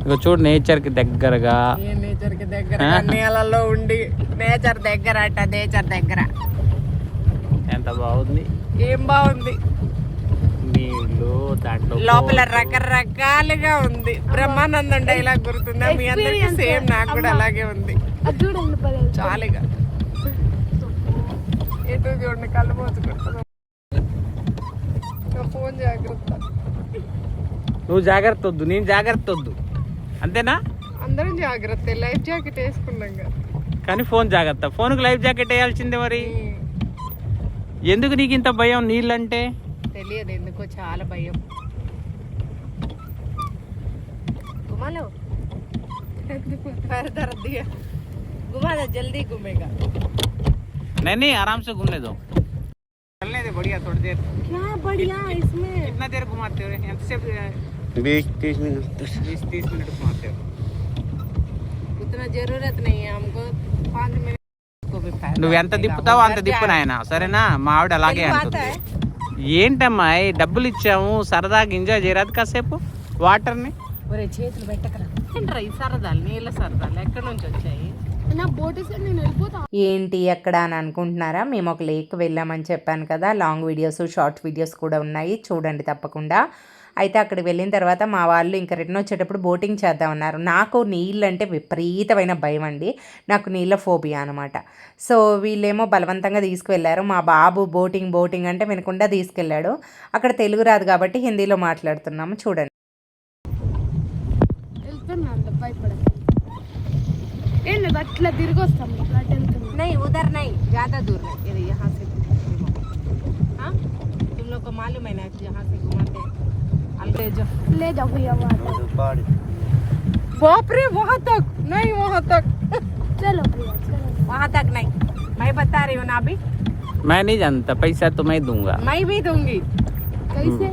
ఇక చూడు నేచర్ కి దగ్గరగా, నేచర్ కి దగ్గర నీళ్ళలో ఉండి నేచర్ దగ్గర అట, నేచర్ దగ్గర ఎంత బాగుంది. ఏం బాగుంది, నీళ్ళు దాంట్లో లోపల రకరకాలుగా ఉంది. బ్రహ్మానందం డైలాగ్ గుర్తుందా మీ అందరికి? సేమ్ నాకు కూడా అలాగే ఉంది. చాలుగా ఎటు చూడండి, కళ్ళు మోసుకుంటున్నాం. ఫోన్ జాగ్రత్త, నువ్వు జాగ్రత్త వద్దు, నేను జాగ్రత్త వద్దు, అంతేనా? అందరం జాగ్రత్త. లైఫ్ జాకెట్ వేసుకున్నాం కదా, కానీ ఫోన్ జాగ్రత్త. ఫోన్కి లైఫ్ జాకెట్ వేయాల్సిందే మరి. ఎందుకు నీకు ఇంత భయం నీళ్ళంటే? తెలియదు ఎందుకో చాలా భయం. घुमालो दर दिया, घुमा दे जल्दी घूमेगा. नहीं आराम से घूमने दो, चलने दे. बढ़िया थोड़ी देर. क्या बढ़िया इसमें? कितना देर घुमाते हो? 20-30 मिनट. 20-30 मिनट घुमाते हो. उतना जरूरत नहीं है हमको, 5 मिनट को भी फायदा. నువ్వు ఎంత దిప్పుతావో అంత దిప్పు నాయన, సరేనా? మా ఆవిడ అలాగే అంటుంది. ఏంటమ్మా డబ్బులు ఇచ్చాము, సరదాగా ఎంజాయ్ చేయరాదు కాసేపు వాటర్ని? ఒరే చేతులు పెట్టకరా. ఏంట్రా ఈ సరదాలు, నీళ్ళ సరదాలు ఎక్కడి నుంచి వచ్చాయి? నా బోట్ నేను వెళ్ళిపోతా. ఏంటి ఎక్కడ అని అనుకుంటున్నారా? మేము ఒక లేక్ వెళ్ళామని చెప్పాను కదా, లాంగ్ వీడియోస్ షార్ట్ వీడియోస్ కూడా ఉన్నాయి, చూడండి తప్పకుండా. అయితే అక్కడికి వెళ్ళిన తర్వాత మా వాళ్ళు ఇంకా రిటర్న్ వచ్చేటప్పుడు బోటింగ్ చేద్దామన్నారు. నాకు నీళ్ళు అంటే విపరీతమైన భయం అండి, నాకు నీళ్ళ ఫోబియా అనమాట. సో వీళ్ళేమో బలవంతంగా తీసుకువెళ్ళారు. మా బాబు బోటింగ్ అంటే వినకుండా తీసుకెళ్ళాడు. అక్కడ తెలుగు రాదు కాబట్టి హిందీలో మాట్లాడుతున్నాము, చూడండి. అట్లా తిరిగి వస్తాం. नहीं उधर नहीं, ज्यादा दूर नहीं, ये यहाँ से. हाँ तुम लोग को मालूम है ना यहाँ से घुमाते हैं. ले जाओ भैया बाप रे, वहाँ तक नहीं, वहाँ तक चलो भैया चलो. वहाँ तक नहीं, मैं बता रही हूँ ना अभी. मैं नहीं जानता, पैसा तो मैं दूंगा. मैं भी दूंगी. कैसे?